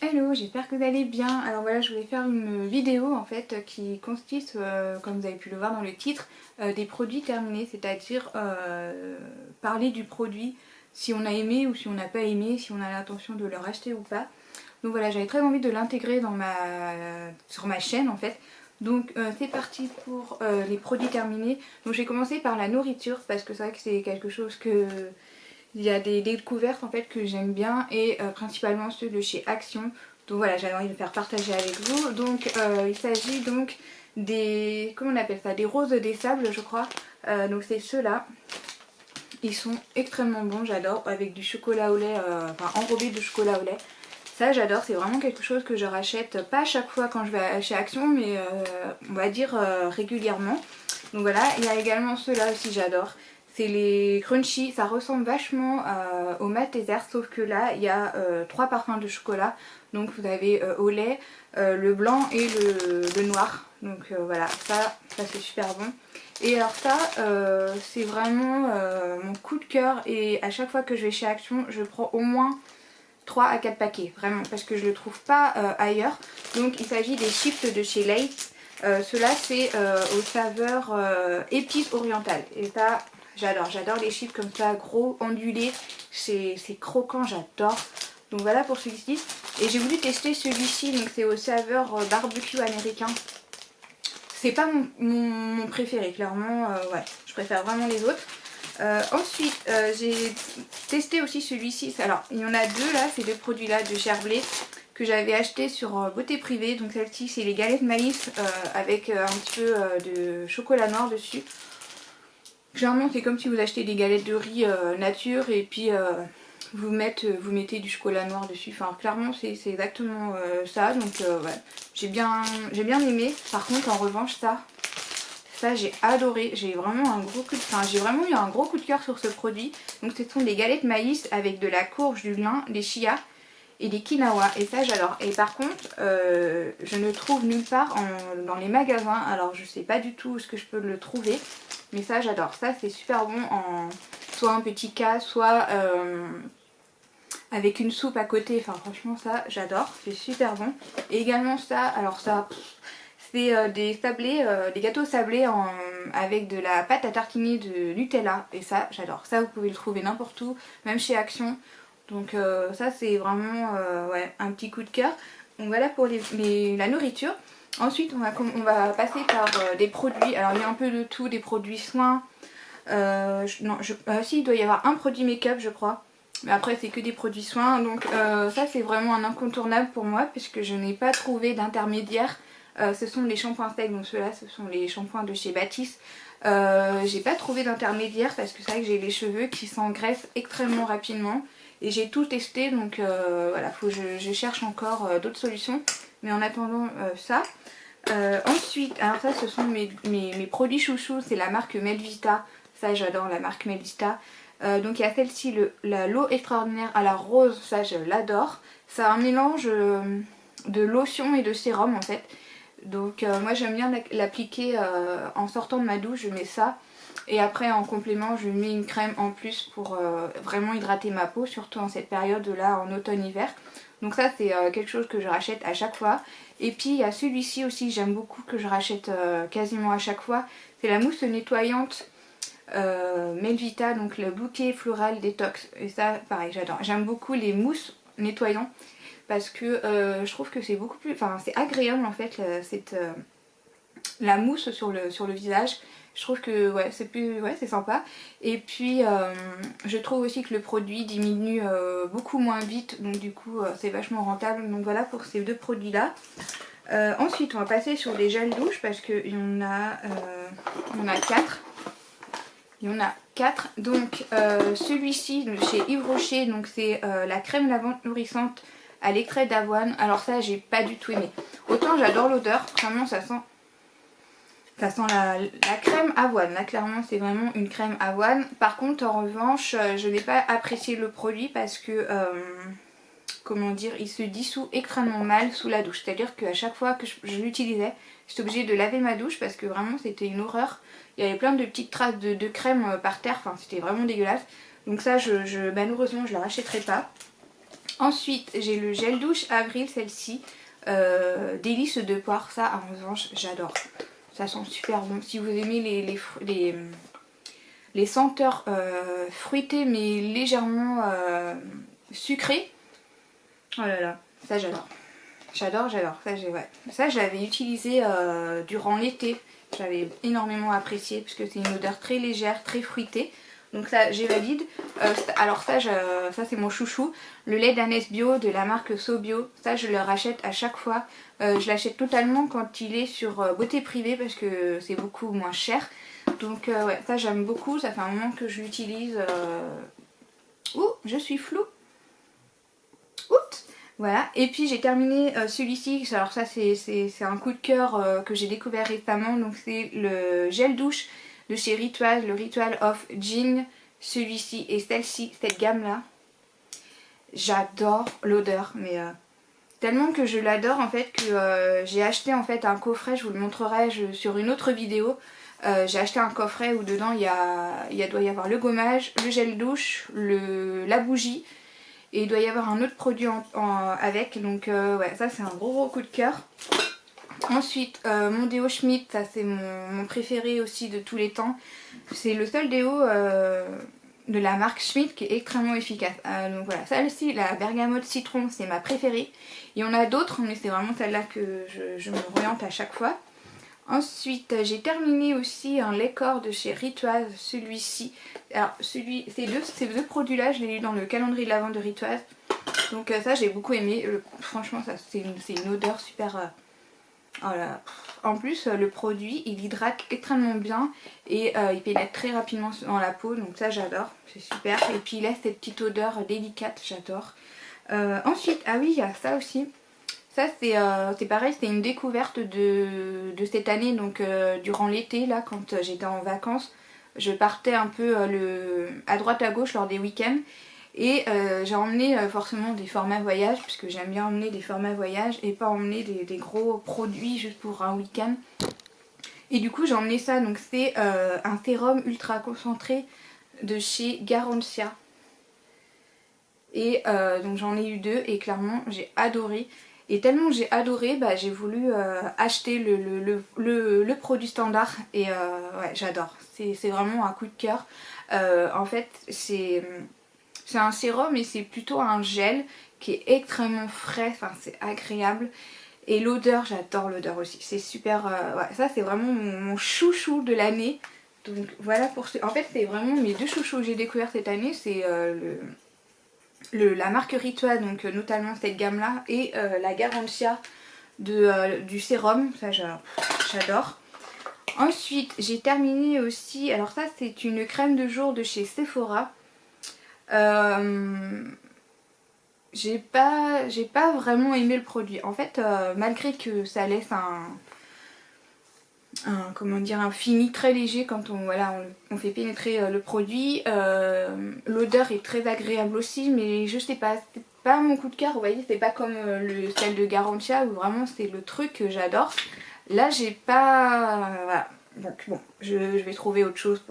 Hello, j'espère que vous allez bien. Alors voilà, je voulais faire une vidéo en fait qui consiste, comme vous avez pu le voir dans le titre, des produits terminés, c'est-à-dire parler du produit, si on a aimé ou si on n'a pas aimé, si on a l'intention de le racheter ou pas. Donc voilà, j'avais très envie de l'intégrer sur ma chaîne en fait. Donc c'est parti pour les produits terminés. Donc j'ai commencé par la nourriture parce que c'est vrai que c'est quelque chose que... Il y a des découvertes en fait que j'aime bien et principalement ceux de chez Action. Donc voilà, j'avais envie de faire partager avec vous. Donc il s'agit donc des... comment on appelle ça? Des roses des sables je crois. Donc c'est ceux-là. Ils sont extrêmement bons, j'adore, avec du chocolat au lait, enfin enrobé de chocolat au lait. Ça j'adore, c'est vraiment quelque chose que je rachète, pas à chaque fois quand je vais chez Action, mais on va dire régulièrement. Donc voilà, il y a également ceux-là aussi j'adore. C'est les crunchy, ça ressemble vachement au Malteser, sauf que là il y a 3 parfums de chocolat. Donc vous avez au lait, le blanc et le noir. Donc voilà, ça c'est super bon. Et alors ça, c'est vraiment mon coup de cœur et à chaque fois que je vais chez Action, je prends au moins 3 à 4 paquets, vraiment, parce que je ne le trouve pas ailleurs. Donc il s'agit des chips de chez Lay's. Ceux-là c'est aux saveurs épices orientales. Et ça, j'adore les chips comme ça, gros, ondulés, c'est croquant, j'adore. Donc voilà pour celui-ci. Et j'ai voulu tester celui-ci, donc c'est aux saveurs barbecue américain. C'est pas mon préféré, clairement, ouais, je préfère vraiment les autres. Ensuite, j'ai testé aussi celui-ci. Alors, il y en a deux là, ces deux produits-là de Gerblé que j'avais acheté sur Beauté Privée. Donc celle-ci, c'est les galettes maïs avec un petit peu de chocolat noir dessus. Généralement, c'est comme si vous achetez des galettes de riz nature et puis vous mettez du chocolat noir dessus. Enfin, clairement, c'est exactement ça. Donc, ouais, j'ai bien aimé. Par contre, en revanche, ça j'ai adoré. J'ai vraiment j'ai vraiment eu un gros coup de cœur sur ce produit. Donc, ce sont des galettes maïs avec de la courge, du lin, des chia et des quinoa. Et ça, j'adore. Et par contre, je ne trouve nulle part dans les magasins. Alors, je sais pas du tout où est-ce que je peux le trouver. Mais ça, j'adore. Ça, c'est super bon en soit un petit cas, soit avec une soupe à côté. Enfin, franchement, ça, j'adore. C'est super bon. Et également ça, alors ça, c'est des sablés, des gâteaux sablés avec de la pâte à tartiner de Nutella. Et ça, j'adore. Ça, vous pouvez le trouver n'importe où, même chez Action. Donc ça, c'est vraiment ouais, un petit coup de cœur. Donc voilà pour la nourriture. Ensuite, on va passer par des produits. Alors, il y a un peu de tout, des produits soins. Si, il doit y avoir un produit make-up, je crois. Mais après, c'est que des produits soins. Donc, ça, c'est vraiment un incontournable pour moi, puisque je n'ai pas trouvé d'intermédiaire. Ce sont les shampoings secs. Donc, ceux-là, ce sont les shampoings de chez Batiste. J'ai pas trouvé d'intermédiaire, parce que c'est vrai que j'ai les cheveux qui s'engraissent extrêmement rapidement. Et j'ai tout testé, donc voilà, faut que je cherche encore d'autres solutions. Mais en attendant ça. Ensuite, alors ça, ce sont mes produits chouchous, c'est la marque Melvita. Ça, j'adore la marque Melvita. Donc il y a celle-ci, l'eau extraordinaire à la rose, ça je l'adore. C'est un mélange de lotion et de sérum en fait. Donc moi j'aime bien l'appliquer en sortant de ma douche, je mets ça. Et après en complément je mets une crème en plus pour vraiment hydrater ma peau, surtout en cette période là en automne-hiver. Donc ça c'est quelque chose que je rachète à chaque fois. Et puis il y a celui-ci aussi que j'aime beaucoup, que je rachète quasiment à chaque fois. C'est la mousse nettoyante Melvita, donc le bouquet floral détox. Et ça pareil j'adore. J'aime beaucoup les mousses nettoyantes parce que je trouve que c'est beaucoup plus... Enfin c'est agréable en fait la mousse sur le visage. Je trouve que ouais, c'est sympa. Et puis je trouve aussi que le produit diminue beaucoup moins vite. Donc du coup c'est vachement rentable. Donc voilà pour ces deux produits là. Ensuite on va passer sur les gels douche parce qu'il y en a 4. Il y en a 4. Donc celui-ci chez Yves Rocher, donc c'est la crème lavante nourrissante à l'extrait d'avoine. Alors ça j'ai pas du tout aimé. Autant j'adore l'odeur, vraiment ça sent la crème avoine. Là clairement c'est vraiment une crème avoine. Par contre en revanche je n'ai pas apprécié le produit parce que comment dire, il se dissout extrêmement mal sous la douche. C'est à dire qu'à chaque fois que je l'utilisais, j'étais obligée de laver ma douche parce que vraiment c'était une horreur. Il y avait plein de petites traces de crème par terre, enfin c'était vraiment dégueulasse. Donc ça malheureusement je la rachèterai pas. Ensuite j'ai le gel douche Avril, celle-ci. Délices de poire, ça en revanche j'adore. Ça sent super bon. Si vous aimez les senteurs fruitées mais légèrement sucrées, oh là là, ça j'adore. J'adore. Ça je l'avais utilisé durant l'été. J'avais énormément apprécié parce que c'est une odeur très légère, très fruitée. Donc ça, j'ai valide. Alors ça c'est mon chouchou. Le lait d'ânesse bio de la marque So Bio. Ça, je le rachète à chaque fois. Je l'achète totalement quand il est sur Beauté Privée parce que c'est beaucoup moins cher. Donc ouais, ça j'aime beaucoup. Ça fait un moment que je l'utilise. Ouh, je suis floue. Oups. Voilà, et puis j'ai terminé celui-ci, alors ça c'est un coup de cœur que j'ai découvert récemment, donc c'est le gel douche de chez Ritual, le Ritual of Jean, celui-ci et celle-ci, cette gamme là. J'adore l'odeur, mais tellement que je l'adore en fait que j'ai acheté en fait un coffret, je vous le montrerai sur une autre vidéo. J'ai acheté un coffret où dedans doit y avoir le gommage, le gel douche, la bougie. Et il doit y avoir un autre produit avec, donc ouais, ça c'est un gros coup de cœur. Ensuite, mon déo Schmidt, ça c'est mon préféré aussi de tous les temps. C'est le seul déo de la marque Schmidt qui est extrêmement efficace. Donc voilà, celle-ci, la bergamote citron, c'est ma préférée. Il y en a d'autres, mais c'est vraiment celle-là que je me oriente à chaque fois. Ensuite, j'ai terminé aussi un lait corps de chez Ritual, celui-ci. Alors, ces deux produits-là, je les ai eu dans le calendrier de la vente de Ritual. Donc ça, j'ai beaucoup aimé. Franchement, ça c'est une odeur super... voilà. En plus, le produit, il hydrate extrêmement bien et il pénètre très rapidement dans la peau. Donc ça, j'adore. C'est super. Et puis, il a cette petite odeur délicate, j'adore. Ensuite, ah oui, il y a ça aussi. Ça c'est pareil, c'était une découverte de cette année, donc durant l'été là quand j'étais en vacances, je partais un peu à droite à gauche lors des week-ends et j'ai emmené forcément des formats voyage puisque j'aime bien emmener des formats voyage et pas emmener des gros produits juste pour un week-end. Et du coup j'ai emmené ça, donc c'est un sérum ultra concentré de chez Garantia. Et donc j'en ai eu deux et clairement j'ai adoré. Et tellement j'ai adoré, bah, j'ai voulu acheter le produit standard et ouais, j'adore. C'est vraiment un coup de cœur. En fait, c'est un sérum et c'est plutôt un gel qui est extrêmement frais, enfin c'est agréable. Et l'odeur, j'adore l'odeur aussi. C'est super, ouais, ça c'est vraiment mon chouchou de l'année. Donc voilà pour ce... En fait, c'est vraiment mes deux chouchous que j'ai découvert cette année, c'est la marque Ritual, donc notamment cette gamme là, et la Garantia du sérum, ça j'adore. Ensuite j'ai terminé aussi, alors ça c'est une crème de jour de chez Sephora. J'ai pas vraiment aimé le produit. En fait malgré que ça laisse un fini très léger quand on fait pénétrer le produit. L'odeur est très agréable aussi, mais je sais pas, c'est pas mon coup de cœur, vous voyez, c'est pas comme celle de Garantia où vraiment c'est le truc que j'adore. Là j'ai pas... voilà. Donc bon, je vais trouver autre chose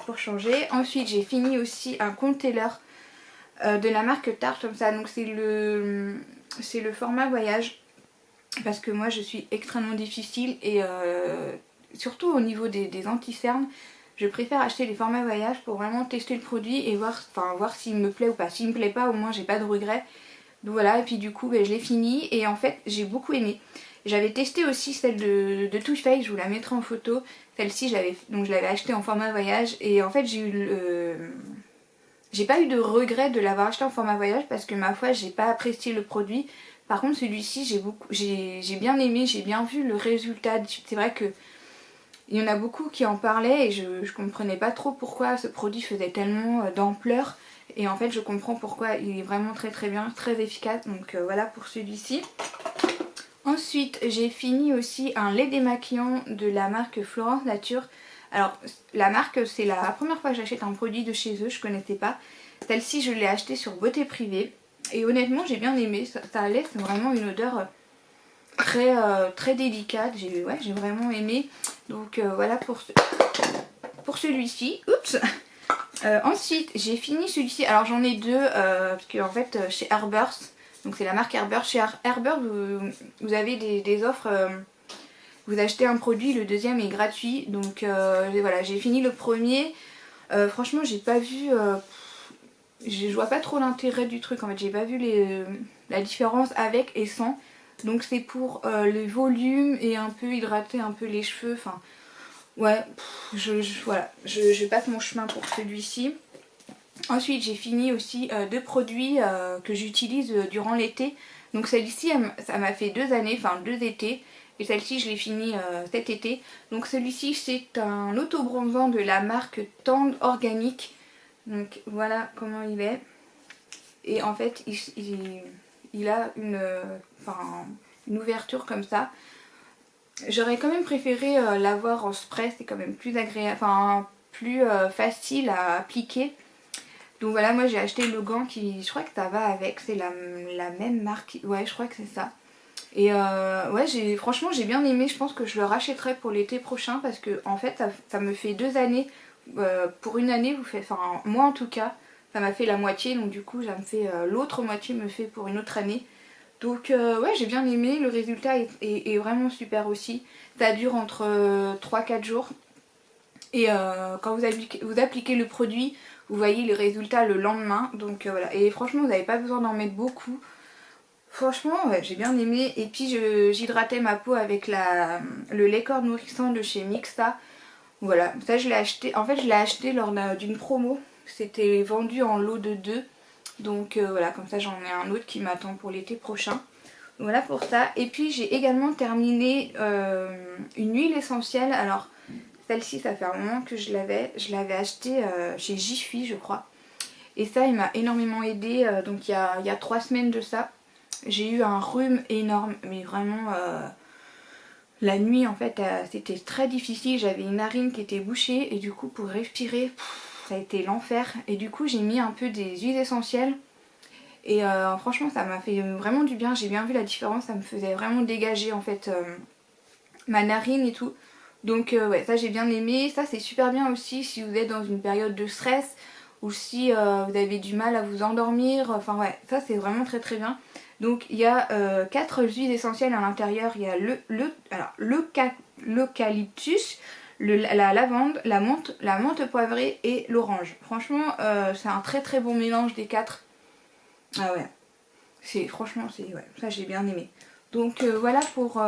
pour changer. Ensuite j'ai fini aussi un container de la marque Tarte comme ça, donc c'est le format voyage parce que moi je suis extrêmement difficile et surtout au niveau des anti-cernes, je préfère acheter les formats voyage pour vraiment tester le produit et voir s'il me plaît ou pas. S'il me plaît pas, au moins j'ai pas de regrets. Donc voilà, et puis du coup je l'ai fini et en fait j'ai beaucoup aimé. J'avais testé aussi celle de Too Faced, je vous la mettrai en photo. Celle-ci je l'avais achetée en format voyage et en fait j'ai pas eu de regret de l'avoir acheté en format voyage parce que ma foi j'ai pas apprécié le produit. Par contre celui-ci j'ai bien aimé, j'ai bien vu le résultat. C'est vrai que il y en a beaucoup qui en parlaient et je comprenais pas trop pourquoi ce produit faisait tellement d'ampleur. Et en fait je comprends pourquoi, il est vraiment très très bien, très efficace. Donc voilà pour celui-ci. Ensuite j'ai fini aussi un lait démaquillant de la marque Florence Nature. Alors la marque, c'est la première fois que j'achète un produit de chez eux, je connaissais pas. Celle-ci je l'ai achetée sur Beauté Privée. Et honnêtement j'ai bien aimé, ça laisse vraiment une odeur très délicate, j'ai vraiment aimé. Donc voilà pour celui-ci. Oups. Ensuite j'ai fini celui-ci, alors j'en ai deux parce que en fait chez Harburst Donc c'est la marque Herber. Chez Herber vous avez des offres, vous achetez un produit, le deuxième est gratuit. Donc voilà, j'ai fini le premier. Franchement j'ai pas vu, je vois pas trop l'intérêt du truc en fait, j'ai pas vu la différence avec et sans. Donc c'est pour le volume et un peu hydrater un peu les cheveux, enfin ouais, voilà, je passe mon chemin pour celui-ci. Ensuite j'ai fini aussi deux produits que j'utilise durant l'été. Donc celle-ci ça m'a fait 2 années, enfin 2 étés. Et celle-ci je l'ai fini cet été. Donc celui-ci c'est un auto-bronzant de la marque Tendre Organique. Donc voilà comment il est. Et en fait il a une ouverture comme ça. J'aurais quand même préféré l'avoir en spray, c'est quand même plus agréable, enfin plus facile à appliquer. Donc voilà, moi j'ai acheté le gant qui, je crois que ça va avec, c'est la même marque, ouais je crois que c'est ça. Et ouais, franchement j'ai bien aimé, je pense que je le rachèterai pour l'été prochain parce que en fait ça me fait 2 années, pour une année vous faites, enfin moi en tout cas, ça m'a fait la moitié, donc du coup ça me fait, l'autre moitié me fait pour une autre année. Donc ouais j'ai bien aimé, le résultat est vraiment super aussi. Ça dure entre 3-4 jours. Et quand vous appliquez le produit, vous voyez les résultats le lendemain. Donc voilà, et franchement vous n'avez pas besoin d'en mettre beaucoup. Franchement ouais, j'ai bien aimé. Et puis j'hydratais ma peau avec le lait corps nourrissant de chez Mixa. Voilà, ça je l'ai acheté, en fait je l'ai acheté lors d'une promo. C'était vendu en lot de 2. Donc voilà, comme ça j'en ai un autre qui m'attend pour l'été prochain. Voilà pour ça. Et puis j'ai également terminé une huile essentielle. Alors celle-ci ça fait un moment que je l'avais achetée chez Jiffy je crois. Et ça il m'a énormément aidé. Donc il y a 3 semaines de ça. J'ai eu un rhume énorme. Mais vraiment la nuit en fait c'était très difficile. J'avais une narine qui était bouchée. Et du coup pour respirer ça a été l'enfer. Et du coup j'ai mis un peu des huiles essentielles. Et franchement ça m'a fait vraiment du bien, j'ai bien vu la différence, ça me faisait vraiment dégager en fait ma narine et tout. Donc ouais, ça j'ai bien aimé. Ça c'est super bien aussi si vous êtes dans une période de stress ou si vous avez du mal à vous endormir. Enfin ouais, ça c'est vraiment très très bien. Donc il y a 4 huiles essentielles à l'intérieur. Il y a l'eucalyptus, la lavande, la menthe poivrée et l'orange. Franchement c'est un très très bon mélange des 4. Ah ouais, franchement, ouais, ça j'ai bien aimé. Donc voilà pour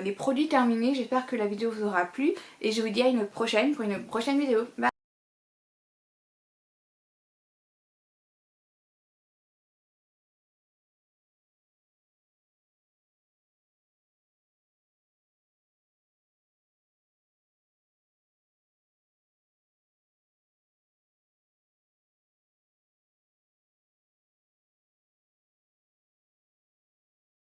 les produits terminés, j'espère que la vidéo vous aura plu et je vous dis à une prochaine pour une prochaine vidéo. Bye.